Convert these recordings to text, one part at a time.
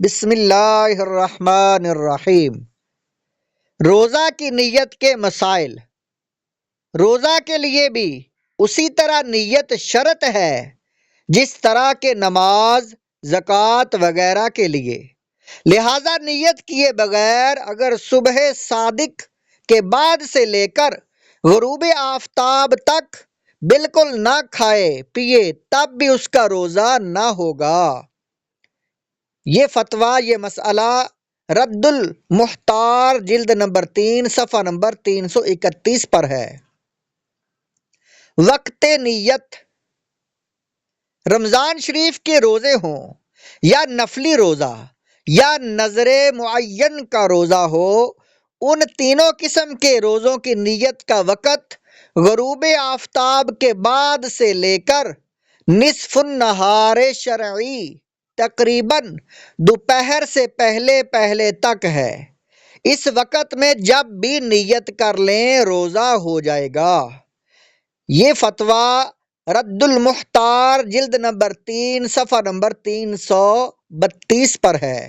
بسم اللہ الرحمن الرحیم۔ روزہ کی نیت کے مسائل۔ روزہ کے لیے بھی اسی طرح نیت شرط ہے جس طرح کے نماز، زکوٰۃ وغیرہ کے لیے۔ لہذا نیت کیے بغیر اگر صبح صادق کے بعد سے لے کر غروب آفتاب تک بالکل نہ کھائے پیے تب بھی اس کا روزہ نہ ہوگا۔ یہ فتویٰ، یہ مسئلہ رد المختار جلد نمبر 3 صفحہ نمبر 331 پر ہے۔ وقت نیت۔ رمضان شریف کے روزے ہوں یا نفلی روزہ یا نظر معین کا روزہ ہو، ان تینوں قسم کے روزوں کی نیت کا وقت غروب آفتاب کے بعد سے لے کر نصف النہار شرعی تقریباً دوپہر سے پہلے تک ہے۔ اس وقت میں جب بھی نیت کر لیں روزہ ہو جائے گا۔ یہ فتویٰ رد المختار جلد نمبر 3 صفحہ نمبر 332 پر ہے۔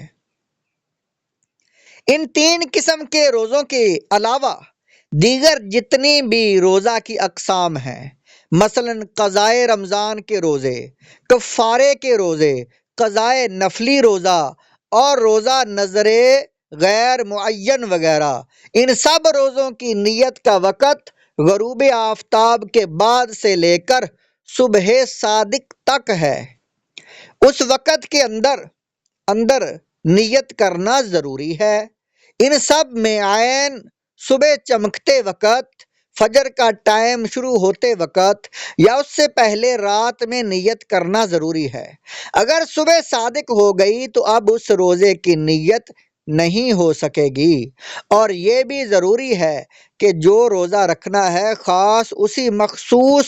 ان تین قسم کے روزوں کے علاوہ دیگر جتنی بھی روزہ کی اقسام ہیں، مثلا قضائے رمضان کے روزے، کفارے کے روزے، قضائے نفلی روزہ اور روزہ نظر غیر معین وغیرہ، ان سب روزوں کی نیت کا وقت غروب آفتاب کے بعد سے لے کر صبح صادق تک ہے۔ اس وقت کے اندر نیت کرنا ضروری ہے۔ ان سب میں عین صبح چمکتے وقت، فجر کا ٹائم شروع ہوتے وقت یا اس سے پہلے رات میں نیت کرنا ضروری ہے۔ اگر صبح صادق ہو گئی تو اب اس روزے کی نیت نہیں ہو سکے گی، اور یہ بھی ضروری ہے کہ جو روزہ رکھنا ہے خاص اسی مخصوص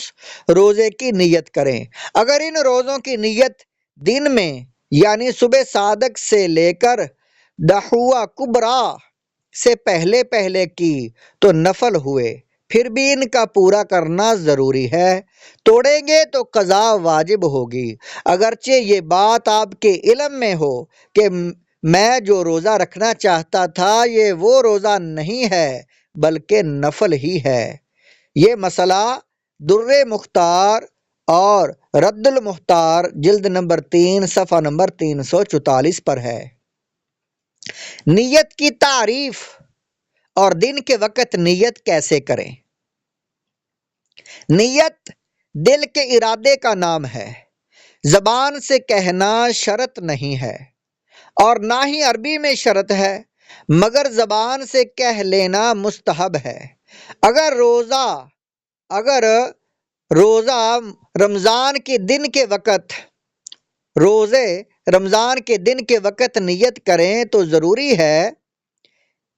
روزے کی نیت کریں۔ اگر ان روزوں کی نیت دن میں یعنی صبح صادق سے لے کر دحوہ کبریٰ سے پہلے کی تو نفل ہوئے، پھر بھی ان کا پورا کرنا ضروری ہے۔ توڑیں گے تو قضا واجب ہوگی، اگرچہ یہ بات آپ کے علم میں ہو کہ میں جو روزہ رکھنا چاہتا تھا یہ وہ روزہ نہیں ہے بلکہ نفل ہی ہے۔ یہ مسئلہ در مختار اور رد المختار جلد نمبر 3 صفحہ نمبر 344 پر ہے۔ نیت کی تعریف اور دن کے وقت نیت کیسے کریں۔ نیت دل کے ارادے کا نام ہے، زبان سے کہنا شرط نہیں ہے اور نہ ہی عربی میں شرط ہے، مگر زبان سے کہہ لینا مستحب ہے۔ اگر روزہ رمضان کے دن کے وقت نیت کریں تو ضروری ہے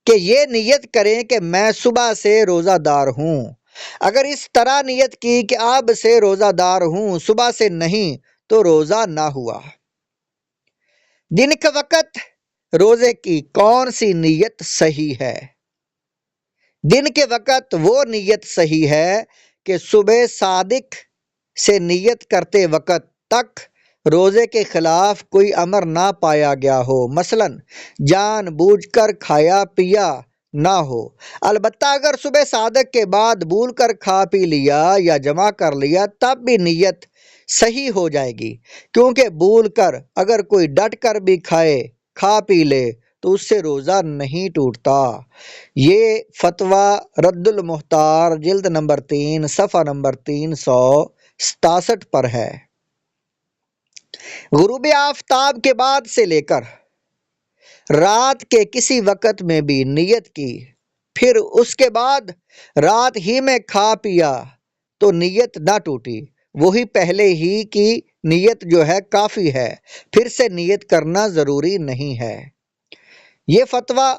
کہ یہ نیت کریں کہ میں صبح سے روزہ دار ہوں۔ اگر اس طرح نیت کی کہ اب سے روزہ دار ہوں، صبح سے نہیں، تو روزہ نہ ہوا۔ دن کا وقت روزے کی کون سی نیت صحیح ہے؟ دن کے وقت وہ نیت صحیح ہے کہ صبح صادق سے نیت کرتے وقت تک روزے کے خلاف کوئی امر نہ پایا گیا ہو، مثلا جان بوجھ کر کھایا پیا نہ ہو۔ البتہ اگر صبح صادق کے بعد بھول کر کھا پی لیا یا جمع کر لیا تب بھی نیت صحیح ہو جائے گی، کیونکہ بھول کر اگر کوئی ڈٹ کر بھی کھا پی لے تو اس سے روزہ نہیں ٹوٹتا۔ یہ فتویٰ رد المختار جلد نمبر 3 صفحہ نمبر 367 پر ہے۔ غروب آفتاب کے بعد سے لے کر رات کے کسی وقت میں بھی نیت کی، پھر اس کے بعد رات ہی میں کھا پیا تو نیت نہ ٹوٹی، وہی پہلے ہی کی نیت جو ہے کافی ہے، پھر سے نیت کرنا ضروری نہیں ہے۔ یہ فتویٰ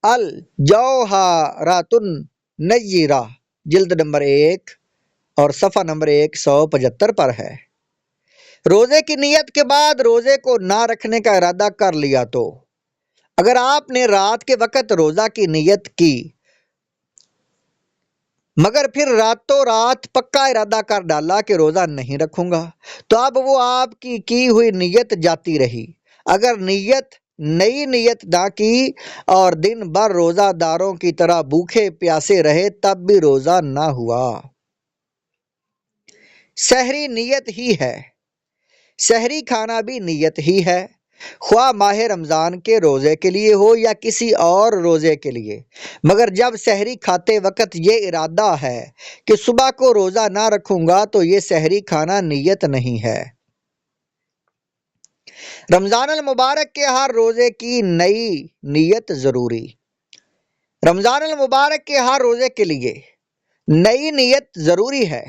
الجوہرۃ النیرہ جلد نمبر 1 اور صفحہ نمبر 175 پر ہے۔ روزے کی نیت کے بعد روزے کو نہ رکھنے کا ارادہ کر لیا تو اگر آپ نے رات کے وقت روزہ کی نیت کی مگر پھر راتوں رات پکا ارادہ کر ڈالا کہ روزہ نہیں رکھوں گا، تو اب وہ آپ کی ہوئی نیت جاتی رہی۔ اگر نیت نئی نیت نہ کی اور دن بھر روزہ داروں کی طرح بھوکے پیاسے رہے تب بھی روزہ نہ ہوا۔ سحری نیت ہی ہے، سحری کھانا بھی نیت ہی ہے، خواہ ماہ رمضان کے روزے کے لیے ہو یا کسی اور روزے کے لیے، مگر جب سحری کھاتے وقت یہ ارادہ ہے کہ صبح کو روزہ نہ رکھوں گا تو یہ سحری کھانا نیت نہیں ہے۔ رمضان المبارک کے ہر روزے کی نئی نیت ضروری۔ رمضان المبارک کے ہر روزے کے لیے نئی نیت ضروری ہے۔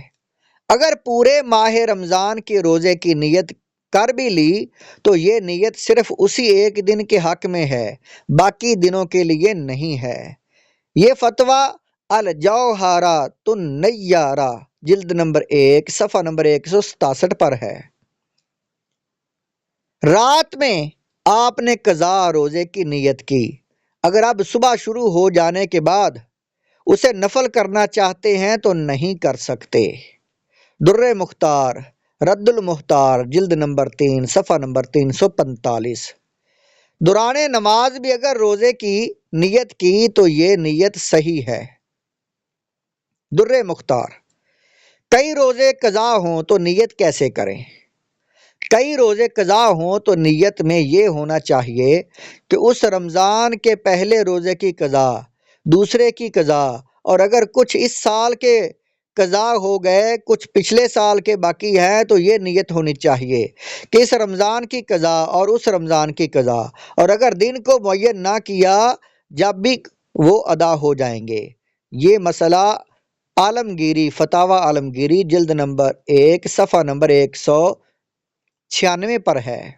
اگر پورے ماہ رمضان کے روزے کی نیت کر بھی لی تو یہ نیت صرف اسی ایک دن کے حق میں ہے، باقی دنوں کے لیے نہیں ہے۔ یہ فتویٰ الجوہرۃ النیرہ جلد نمبر 1 صفحہ نمبر 167 پر ہے۔ رات میں آپ نے قضا روزے کی نیت کی، اگر اب صبح شروع ہو جانے کے بعد اسے نفل کرنا چاہتے ہیں تو نہیں کر سکتے۔ در مختار رد المختار جلد نمبر 3 صفحہ نمبر 345۔ دوران نماز بھی اگر روزے کی نیت کی تو یہ نیت صحیح ہے۔ در مختار کئی روزے قضا ہوں تو نیت کیسے کریں؟ کئی روزے قضا ہوں تو نیت میں یہ ہونا چاہیے کہ اس رمضان کے پہلے روزے کی قضا، دوسرے کی قضا، اور اگر کچھ اس سال کے قضا ہو گئے کچھ پچھلے سال کے باقی ہیں تو یہ نیت ہونی چاہیے کہ اس رمضان کی قضا اور اس رمضان کی قضا، اور اگر دن کو معین نہ کیا جب بھی وہ ادا ہو جائیں گے۔ یہ مسئلہ عالمگیری فتاوی عالمگیری جلد نمبر 1 صفحہ نمبر 196 پر ہے۔